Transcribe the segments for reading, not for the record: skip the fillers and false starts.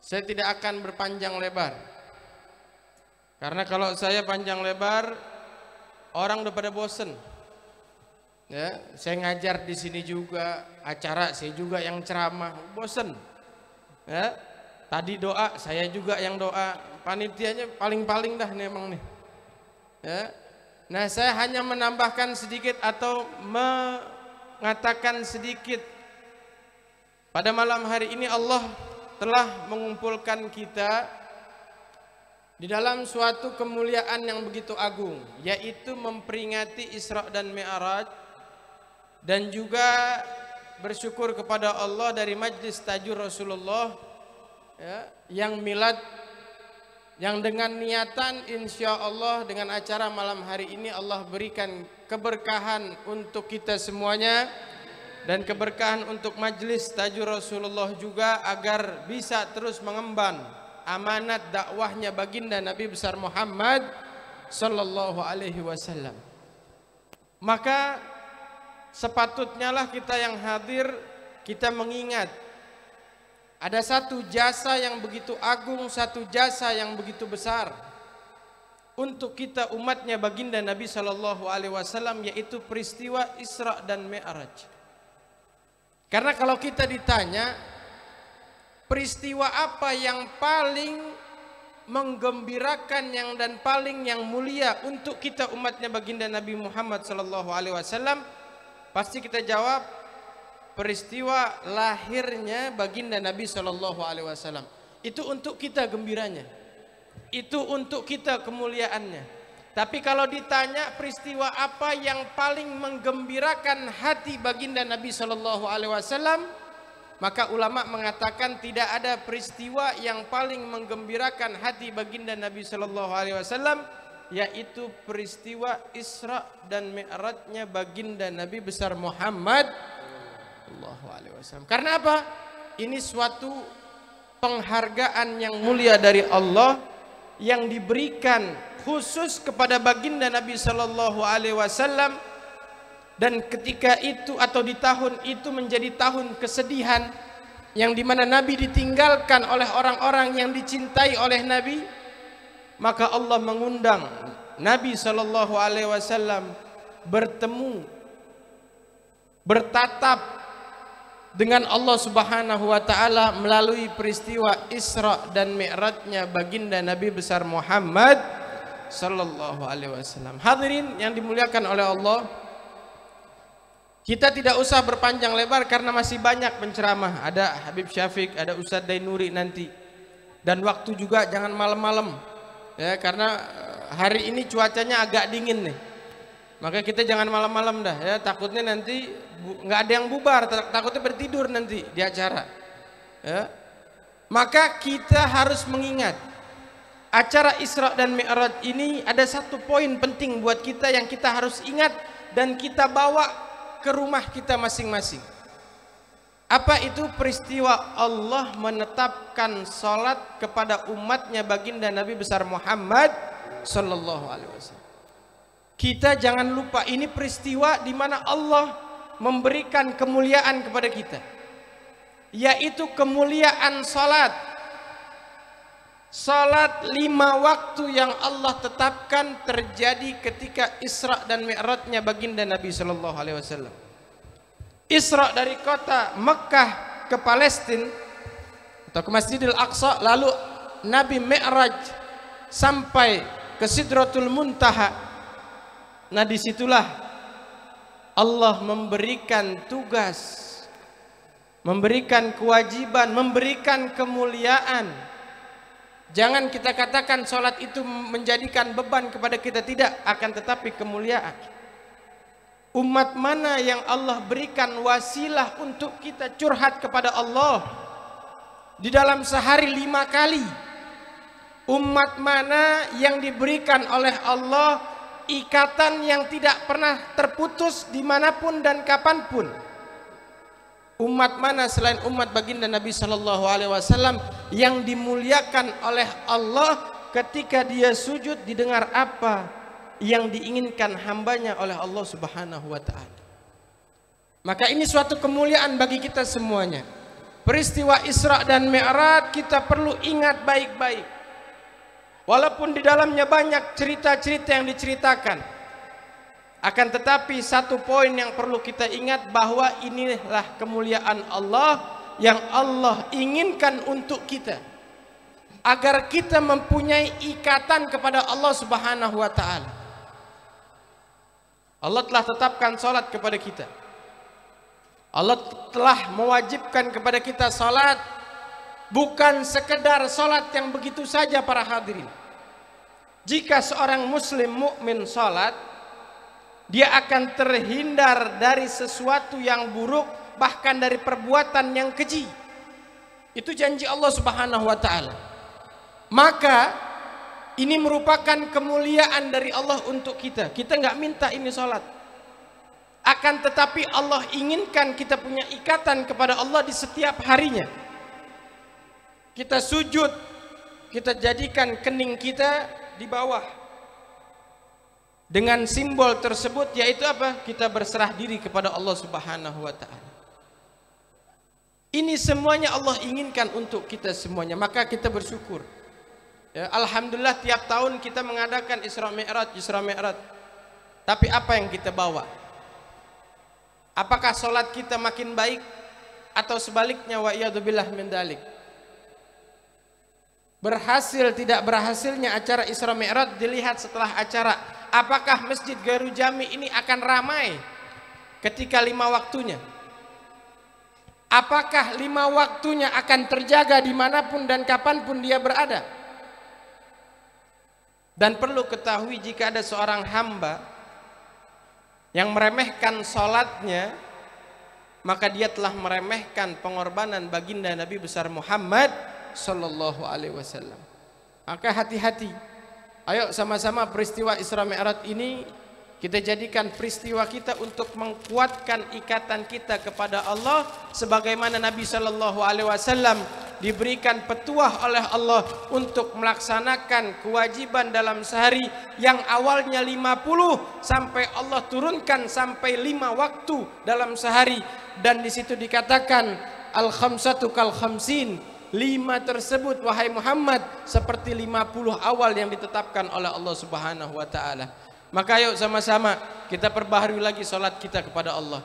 Saya tidak akan berpanjang lebar. Karena kalau saya panjang lebar, orang udah pada bosen. Ya, saya ngajar di sini juga, acara saya juga yang ceramah, bosen. Ya, tadi doa, saya juga yang doa, panitianya paling-paling dah nih emang nih. Ya. Nah, saya hanya menambahkan sedikit atau mengatakan sedikit. Pada malam hari ini Allah telah mengumpulkan kita di dalam suatu kemuliaan yang begitu agung, yaitu memperingati Isra dan Mi'raj, dan juga bersyukur kepada Allah dari majlis tajur Rasulullah ya, yang milad, yang dengan niatan insya Allah dengan acara malam hari ini Allah berikan keberkahan untuk kita semuanya dan keberkahan untuk majlis tajur Rasulullah juga, agar bisa terus mengemban amanat dakwahnya baginda Nabi besar Muhammad sallallahu alaihi wasallam. Maka sepatutnya lah kita yang hadir, kita mengingat ada satu jasa yang begitu agung, satu jasa yang begitu besar untuk kita umatnya baginda Nabi sallallahu alaihi wasallam, yaitu peristiwa Isra dan Mi'raj. Karena kalau kita ditanya peristiwa apa yang paling menggembirakan dan paling yang mulia untuk kita umatnya baginda Nabi Muhammad sallallahu alaihi wasallam, pasti kita jawab peristiwa lahirnya baginda Nabi sallallahu alaihi wasallam. Itu untuk kita gembiranya, itu untuk kita kemuliaannya. Tapi kalau ditanya peristiwa apa yang paling menggembirakan hati baginda Nabi sallallahu alaihi wasallam, maka ulama mengatakan tidak ada peristiwa yang paling menggembirakan hati baginda Nabi sallallahu alaihi wasallam, yaitu peristiwa Isra dan Mi'rajnya baginda Nabi besar Muhammad sallallahu alaihi wasallam. Karena apa? Ini suatu penghargaan yang mulia dari Allah yang diberikan khusus kepada baginda Nabi sallallahu alaihi wasallam, dan ketika itu atau di tahun itu menjadi tahun kesedihan yang dimana Nabi ditinggalkan oleh orang-orang yang dicintai oleh Nabi, maka Allah mengundang Nabi sallallahu alaihi wasallam bertemu, bertatap dengan Allah Subhanahu wa taala melalui peristiwa Isra dan Mi'rajnya baginda Nabi besar Muhammad sallallahu alaihi wasallam. Hadirin yang dimuliakan oleh Allah, kita tidak usah berpanjang lebar karena masih banyak penceramah. Ada Habib Syafiq, ada Ustadz Dainuri nanti. Dan waktu juga jangan malam-malam. Ya, karena hari ini cuacanya agak dingin nih. Maka kita jangan malam-malam dah ya, takutnya nanti nggak ada yang bubar, takutnya bertidur nanti di acara. Ya. Maka kita harus mengingat acara Isra dan Mi'raj ini ada satu poin penting buat kita yang kita harus ingat dan kita bawa ke rumah kita masing-masing. Apa itu? Peristiwa Allah menetapkan salat kepada umatnya baginda Nabi besar Muhammad sallallahu alaihi wasallam. Kita jangan lupa ini peristiwa di mana Allah memberikan kemuliaan kepada kita, yaitu kemuliaan salat. Salat 5 waktu yang Allah tetapkan terjadi ketika Isra dan Mi'rajnya baginda Nabi sallallahu alaihi wasallam. Isra dari kota Mekah ke Palestina atau ke Masjidil Aqsa, lalu Nabi Mi'raj sampai ke Sidratul Muntaha. Nah, disitulah Allah memberikan tugas, memberikan kewajiban, memberikan kemuliaan. Jangan kita katakan sholat itu menjadikan beban kepada kita, tidak, akan tetapi kemuliaan. Umat mana yang Allah berikan wasilah untuk kita curhat kepada Allah di dalam sehari 5 kali? Umat mana yang diberikan oleh Allah ikatan yang tidak pernah terputus dimanapun dan kapanpun? Umat mana selain umat baginda Nabi sallallahu alaihi wasallam yang dimuliakan oleh Allah ketika dia sujud didengar apa yang diinginkan hambanya oleh Allah Subhanahu wa taala? Maka ini suatu kemuliaan bagi kita semuanya. peristiwa Isra dan Mi'raj kita perlu ingat baik-baik. Walaupun di dalamnya banyak cerita-cerita yang diceritakan, akan tetapi satu poin yang perlu kita ingat, bahwa inilah kemuliaan Allah yang Allah inginkan untuk kita, agar kita mempunyai ikatan kepada Allah Subhanahu wa taala. Allah telah tetapkan salat kepada kita. Allah telah mewajibkan kepada kita salat, bukan sekedar salat yang begitu saja para hadirin. Jika seorang muslim mukmin salat, dia akan terhindar dari sesuatu yang buruk, bahkan dari perbuatan yang keji. Itu janji Allah Subhanahu wa taala. Maka ini merupakan kemuliaan dari Allah untuk kita. Kita nggak minta ini salat. Akan tetapi Allah inginkan kita punya ikatan kepada Allah di setiap harinya. Kita sujud, kita jadikan kening kita di bawah. Dengan simbol tersebut, yaitu apa? Kita berserah diri kepada Allah Subhanahu wa taala. Ini semuanya Allah inginkan untuk kita semuanya, maka kita bersyukur. Ya, alhamdulillah tiap tahun kita mengadakan Isra Mi'raj, Isra Mi'raj. Tapi apa yang kita bawa? Apakah solat kita makin baik atau sebaliknya, wa iyadzubillah min dzalik? Berhasil tidak berhasilnya acara Isra Mi'raj dilihat setelah acara. Apakah Masjid Garu Jami ini akan ramai ketika 5 waktunya? Apakah 5 waktunya akan terjaga dimanapun dan kapanpun dia berada? Dan perlu ketahui, jika ada seorang hamba yang meremehkan salatnya, maka dia telah meremehkan pengorbanan baginda Nabi besar Muhammad sallallahu alaihi wasallam. Maka hati-hati. Ayo sama-sama peristiwa Isra Mi'raj ini kita jadikan peristiwa kita untuk menguatkan ikatan kita kepada Allah, sebagaimana Nabi sallallahu alaihi wasallam diberikan petuah oleh Allah untuk melaksanakan kewajiban dalam sehari yang awalnya 50 sampai Allah turunkan sampai 5 waktu dalam sehari. Dan di situ dikatakan al-khamsatu kal khamsin, 5 tersebut wahai Muhammad seperti 50 awal yang ditetapkan oleh Allah Subhanahu wa taala. Maka yuk sama-sama kita perbaharui lagi salat kita kepada Allah.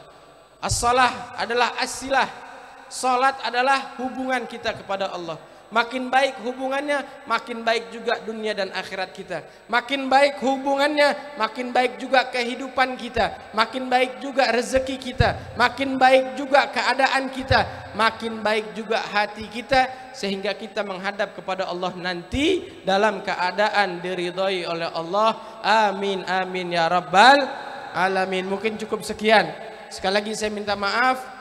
As-salah adalah as-silah. Salat adalah hubungan kita kepada Allah. Makin baik hubungannya, makin baik juga dunia dan akhirat kita. Makin baik hubungannya, makin baik juga kehidupan kita. Makin baik juga rezeki kita. Makin baik juga keadaan kita. Makin baik juga hati kita, sehingga kita menghadap kepada Allah nanti dalam keadaan diridhai oleh Allah. Amin amin ya rabbal alamin. Mungkin cukup sekian. Sekali lagi saya minta maaf,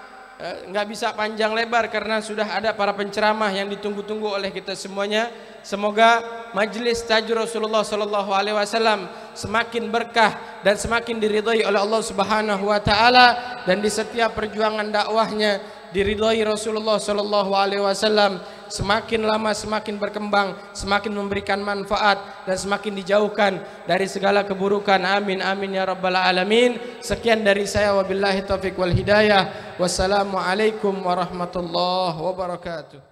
nggak bisa panjang lebar karena sudah ada para penceramah yang ditunggu-tunggu oleh kita semuanya. Semoga majelis Tahajud Rasulullah sallallahu alaihi wasallam semakin berkah dan semakin diridhai oleh Allah Subhanahu wa taala, dan di setiap perjuangan dakwahnya diridhai Rasulullah sallallahu alaihi wasallam, semakin lama semakin berkembang, semakin memberikan manfaat dan semakin dijauhkan dari segala keburukan. Amin amin ya rabbal alamin. Sekian dari saya, wabillahi taufiq wal hidayah. Wassalamualaikum warahmatullahi wabarakatuh.